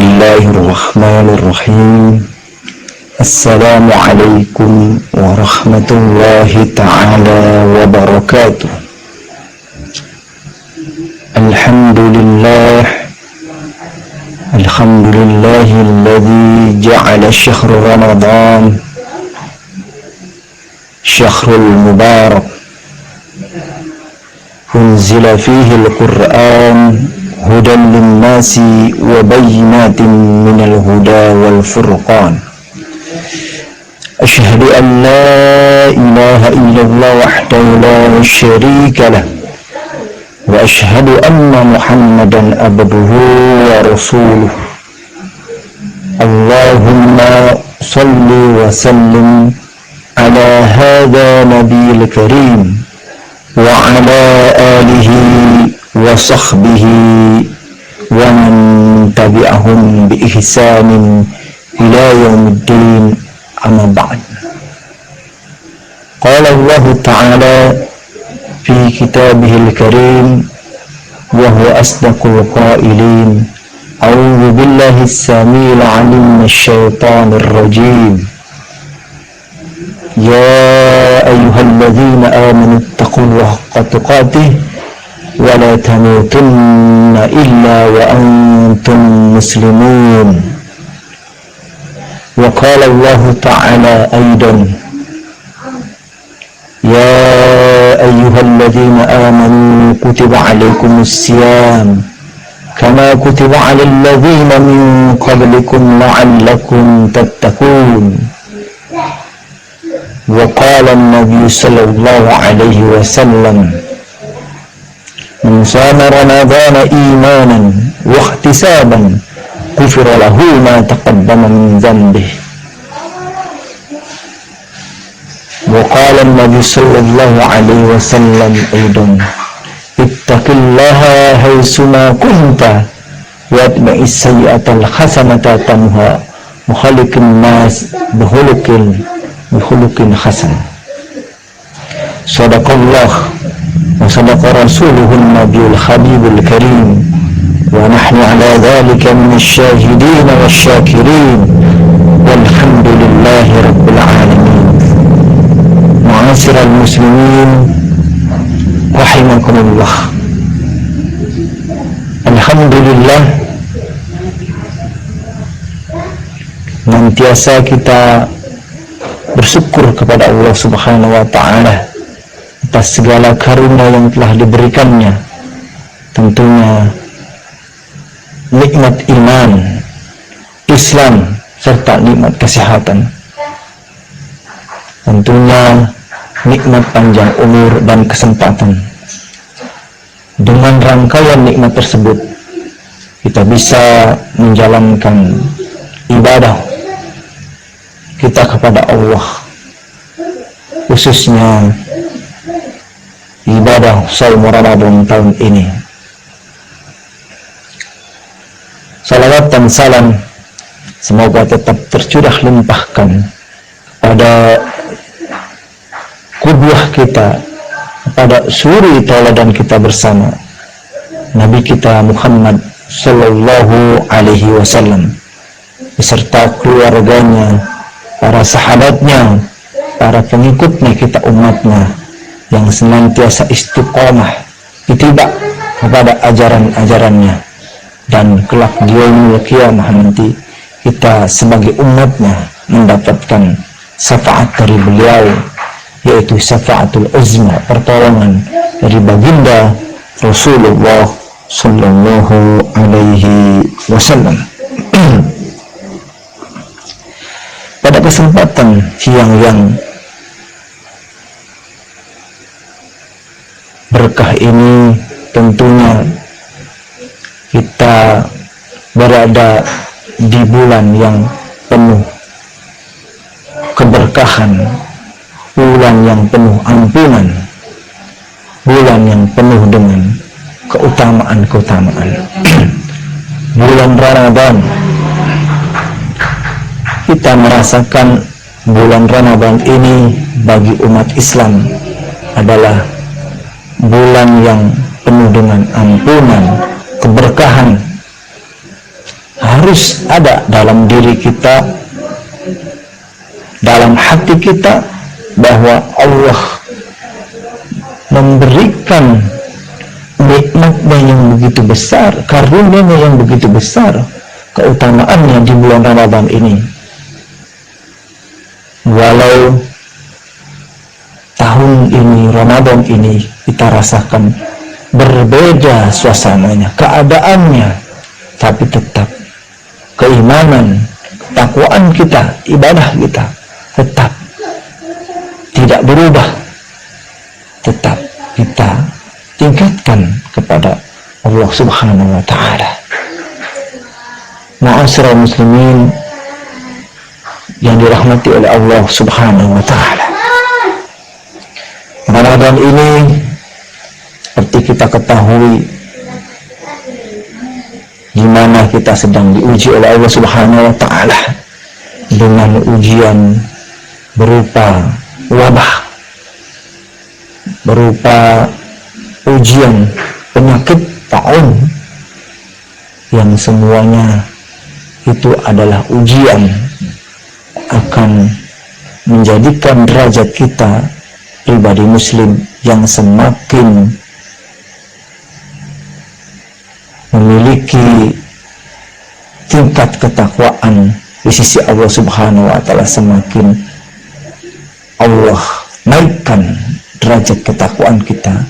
Bismillahirrahmanirrahim. Assalamualaikum warahmatullahi ta'ala wabarakatuh. Alhamdulillahilladzi ja'ala syahr Ramadan syahrul mubarak unzila fihi al-Qur'an hudan linnasi wa bayyinatin minal huda wal furqan. Asyhadu an la ilaha illallah wahdahu la syarika lah wa asyhadu anna Muhammadan abduhu wa rasuluh. Allahumma salli wa sallim ala hadha nabiyil karim wa ala alihi wa sahbihi wa man tabi'ahum bi ihsanin ila yaumiddin, amma ba'd. Qala Allah ta'ala fi kitabihil karim wa huwa asdaqul qailin, a'udzu billahi as-sami'il 'alim minasyaitonir rajim. Ya ayyuhalladzina amanu taqullaha haqqa tuqatih wa la tamutunna illa wa antum muslimun. Wa qala Allah ta'ala aidan, ya ayyuhalladzina amanu kutiba alaikumus siyam kama kutiba alal ladzina min qablikum la'allakum tattaqun. Wa qala an-nabiy sallallahu alaihi wasallam, man shama ramadana imanan wa ihtisaban ghufira lahu ma taqaddama min dhanbihi. Wa qala an-nabiy sallallahu alaihi wasallam aidan, ittaqillaha haitsuma kunta wa atbi'is sayyi'atal hasanata tamha wa khaliqin nas bihulukin hasan. Sadaqallah wa sadaqa rasuluhun nabiyul habibul karim wa nahnu ala dhalika minasyahidin wasyakirin walhamdulillahi rabbil alamin. Ma'asyiral muslimin rahimakumullah. Alhamdulillah, nantiasa kita bersyukur kepada Allah Subhanahu wa ta'ala atas segala karunia yang telah diberikannya, tentunya nikmat iman, Islam, serta nikmat kesehatan, tentunya nikmat panjang umur dan kesempatan. Dengan rangkaian nikmat tersebut kita bisa menjalankan ibadah kita kepada Allah, khususnya ibadah shaum Ramadan tahun ini. Salawat dan salam semoga tetap tercurah limpahkan pada qudwah kita, kepada suri tauladan kita bersama, Nabi kita Muhammad sallallahu alaihi wasallam beserta keluarganya, para sahabatnya, para pengikutnya, kita umatnya yang senantiasa istiqomah ittiba kepada ajaran-ajarannya, dan kelak di yaumul qiyamah nanti kita sebagai umatnya mendapatkan syafaat dari beliau, yaitu syafaatul uzma, pertolongan dari baginda Rasulullah sallallahu alaihi wasallam. Pada kesempatan siang yang berkah ini, tentunya kita berada di bulan yang penuh keberkahan, bulan yang penuh ampunan, bulan yang penuh dengan keutamaan-keutamaan. Bulan Ramadan, kita merasakan bulan Ramadan ini bagi umat Islam adalah bulan yang penuh dengan ampunan, keberkahan, harus ada dalam diri kita, dalam hati kita, bahwa Allah memberikan nikmatnya yang begitu besar, karunia-Nya yang begitu besar, keutamaannya di bulan Ramadan ini. Walau tahun ini, Ramadan ini, kita rasakan berbeda suasananya, keadaannya, tapi tetap keimanan, ketakwaan kita, ibadah kita tetap tidak berubah, tetap kita tingkatkan kepada Allah Subhanahu wa Ta'ala. Ma'asyiral muslimin yang dirahmati oleh Allah Subhanahu wa Ta'ala, Ramadan ini seperti kita ketahui, di mana kita sedang diuji oleh Allah Subhanahu wa Ta'ala dengan ujian berupa wabah, berupa ujian penyakit taun, yang semuanya itu adalah ujian akan menjadikan derajat kita pribadi muslim yang semakin memiliki tingkat ketakwaan di sisi Allah Subhanahu wa Ta'ala, semakin Allah naikkan derajat ketakwaan kita.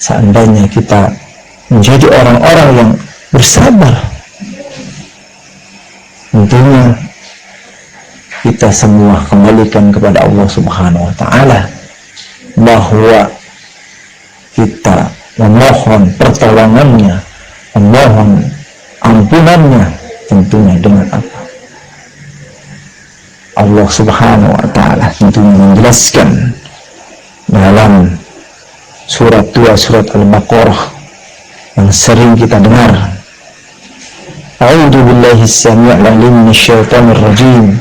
Seandainya kita menjadi orang-orang yang bersabar, tentunya kita semua kembalikan kepada Allah Subhanahu wa Ta'ala, bahwa kita memohon pertolongannya, memohon ampunannya, tentunya dengan apa? Allah Subhanahu wa Ta'ala tentunya menjelaskan dalam surat 2 surat Al-Baqarah yang sering kita dengar, A'udzu billahi as-sami'il 'alim minasyaitonir rajim,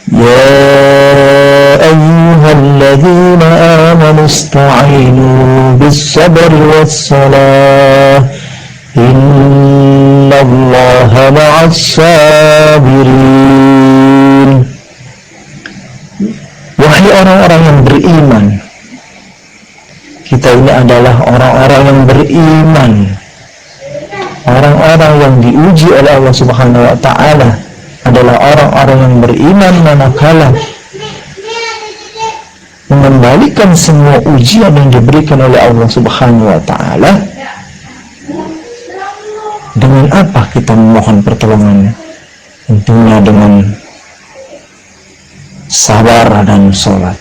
ya ayyuhalladzina amanu ista'inu bis-sabri was-salah innallaha ma'as sabirin. Wahai orang-orang yang beriman, kita ini adalah orang-orang yang beriman, orang-orang yang diuji oleh Allah Subhanahu wa Ta'ala adalah orang-orang yang beriman manakala mengembalikan semua ujian yang diberikan oleh Allah Subhanahu wa Ta'ala. Dengan apa kita memohon pertolongannya? Tentunya dengan sabar dan sholat.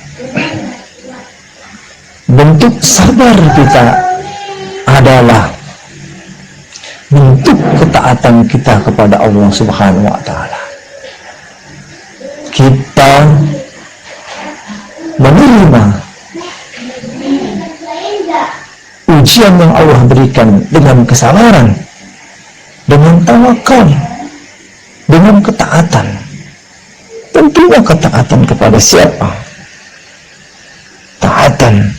Bentuk sabar kita adalah bentuk ketaatan kita kepada Allah Subhanahu wa Ta'ala. Kita menerima ujian yang Allah berikan dengan kesabaran, dengan tawakal, dengan ketaatan. Tentunya ketaatan kepada siapa? Taatan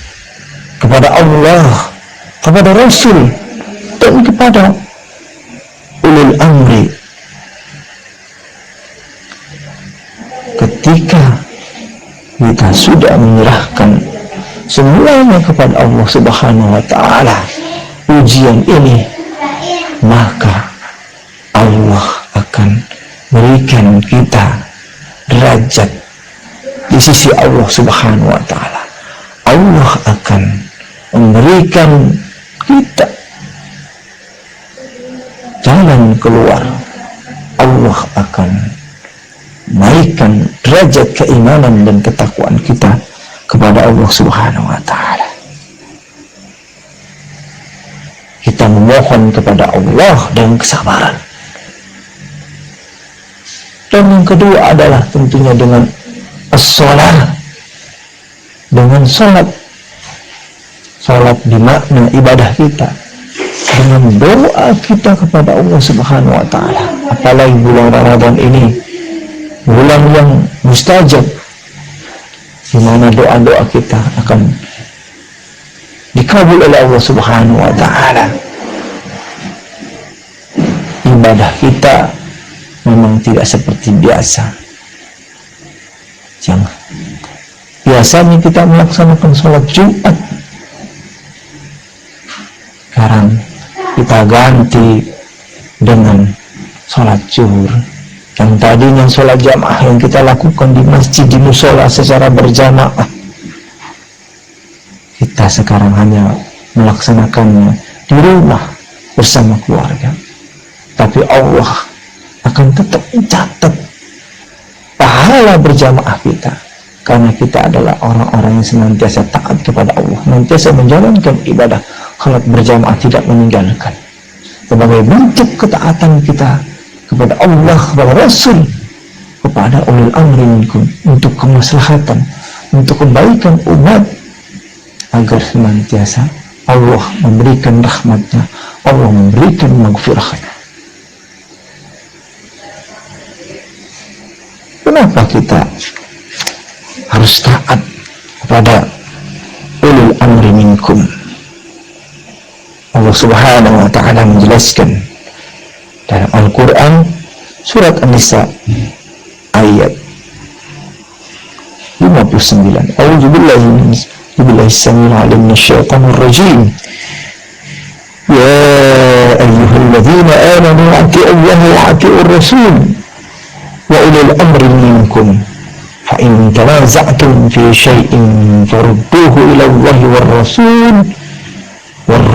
kepada Allah, kepada Rasul, dan kepada ulul amri. Ketika kita sudah menyerahkan semuanya kepada Allah Subhanahu wa Ta'ala ujian ini, maka Allah akan berikan kita derajat di sisi Allah Subhanahu wa Ta'ala. Allah akan memberikan kita jalan keluar. Allah akan naikkan derajat keimanan dan ketakwaan kita kepada Allah Subhanahu wa Ta'ala. Kita memohon kepada Allah dengan kesabaran. Dan yang kedua adalah tentunya dengan as-shalah, dengan salat. Salat di makna ibadah kita, dengan doa kita kepada Allah Subhanahu wa Ta'ala. Apalagi bulan Ramadan ini, bulan yang mustajab, di mana doa-doa kita akan dikabul oleh Allah Subhanahu wa Ta'ala. Ibadah kita memang tidak seperti biasa. Jangan. Biasanya kita melaksanakan sholat Jumat, sekarang kita ganti dengan sholat zuhur. Yang tadinya sholat jamaah yang kita lakukan di masjid, di musola secara berjamaah, kita sekarang hanya melaksanakannya di rumah bersama keluarga. Tapi Allah akan tetap mencatat pahala berjamaah kita, karena kita adalah orang-orang yang senantiasa taat kepada Allah, senantiasa menjalankan ibadah salat berjamaah, tidak meninggalkan. Sebagai bentuk ketaatan kita kepada Allah, kepada Rasul, kepada ulil amri minkum, untuk kemaslahatan, untuk kebaikan umat, agar senantiasa Allah memberikan rahmatnya, Allah memberikan maghfirahnya. Kenapa kita harus taat kepada ulil amri minkum? Allah Subhanahu wa ta'ala menjelaskan dalam Al-Quran surat An-Nisa ayat 59. A'udzubillahi samil alim minasyaitonir rajim. Ya ayyuhalladzina amanu atii'ullaha wa atii'ur rasul wa ulil amri minkum fa in tanaza'tum fi syai'in farudduhu ila Allahi war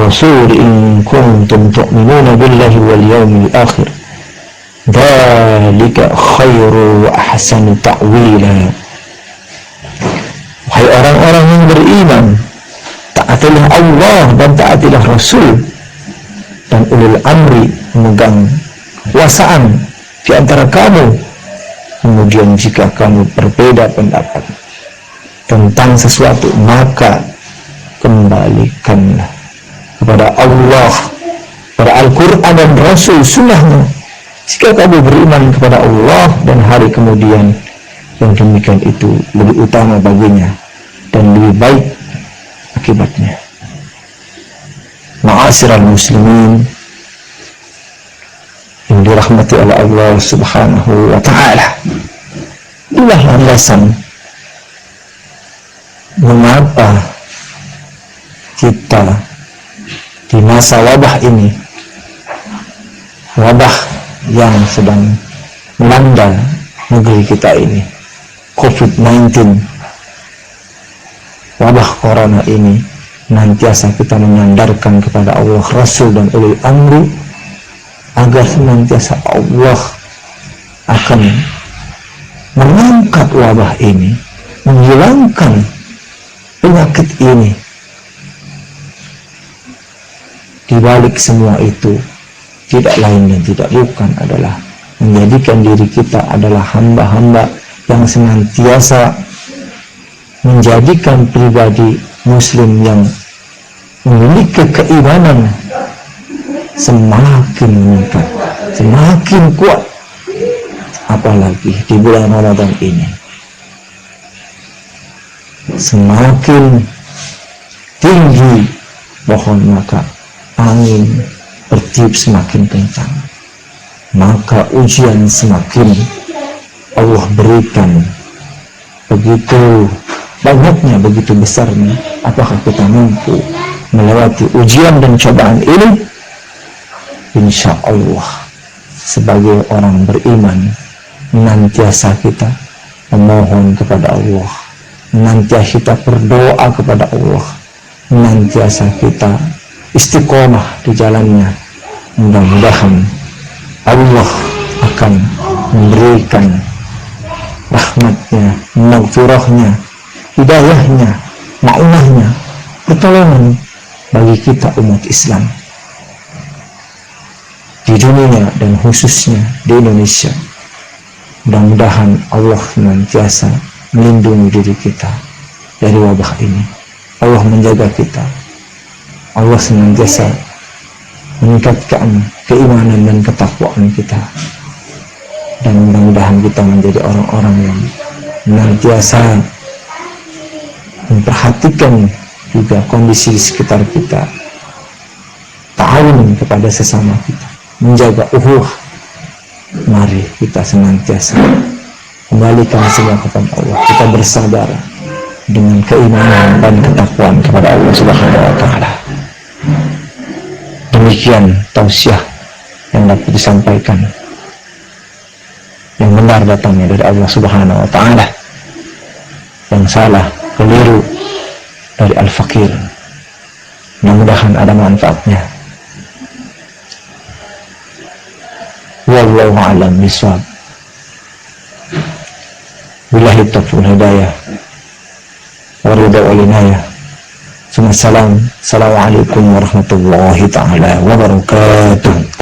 rasul in kuntum tu'minuna billahi wal yawmil akhir dzalika khairu wa ahsanu ta'wila. Hai orang-orang yang beriman, taatilah Allah dan taatilah Rasul, dan ulil amri, memegang kekuasaan di antara kamu. Kemudian jika kamu berbeda pendapat tentang sesuatu, maka kembalikanlah kepada Allah, kepada Al-Quran dan Rasul sunnahnya. Jika kamu beriman kepada Allah dan hari kemudian, yang demikian itu lebih utama baginya dan lebih baik akibatnya. Ma'asyiral muslimin yang dirahmati oleh Allah Subhanahu wa ta'ala, inilah landasan mengapa kita di masa wabah ini, wabah yang sedang melanda negeri kita ini, COVID-19, wabah corona ini, senantiasa kita menyandarkan kepada Allah, Rasul dan ulil amri, agar senantiasa Allah akan mengangkat wabah ini, menghilangkan penyakit ini. Di balik semua itu, tidak lain dan tidak bukan adalah menjadikan diri kita adalah hamba-hamba yang senantiasa menjadikan pribadi muslim yang memiliki keimanan semakin meningkat, semakin kuat, apalagi di bulan Ramadan ini semakin tinggi pohon, maka angin bertiup semakin kencang, maka ujian semakin Allah berikan begitu banyaknya, begitu besarnya. Apakah kita mampu melewati ujian dan cobaan ini? Insya Allah sebagai orang beriman, senantiasa kita memohon kepada Allah, senantiasa kita berdoa kepada Allah, senantiasa kita istiqomah di jalannya. Mudah-mudahan Allah akan memberikan rahmatnya, maghfirahnya, hidayahnya, ma'unahnya, pertolongan bagi kita umat Islam di dunia dan khususnya di Indonesia. Mudah-mudahan Allah senantiasa melindungi diri kita dari wabah ini. Allah menjaga kita, Allah senantiasa meningkatkan keimanan dan ketakwaan kita, dan mudah-mudahan kita menjadi orang-orang yang senantiasa memperhatikan juga kondisi di sekitar kita, ta'awun kepada sesama kita, menjaga ukhuwah Mari kita senantiasa kembalikan semua kepada Allah. Kita bersabar dengan keimanan dan ketakwaan kepada Allah Subhanahu wa taala. Demikian tausiah yang dapat disampaikan. Yang benar datangnya dari Allah Subhanahu wa taala. Yang salah, keliru dari Al-Fakir. Mudah-mudahan ada manfaatnya. Wallahu a'lam bishawab. Billahi taufiq wal hidayah. Wa ridha wal inayah. Assalamualaikum warahmatullahi taala wabarakatuh.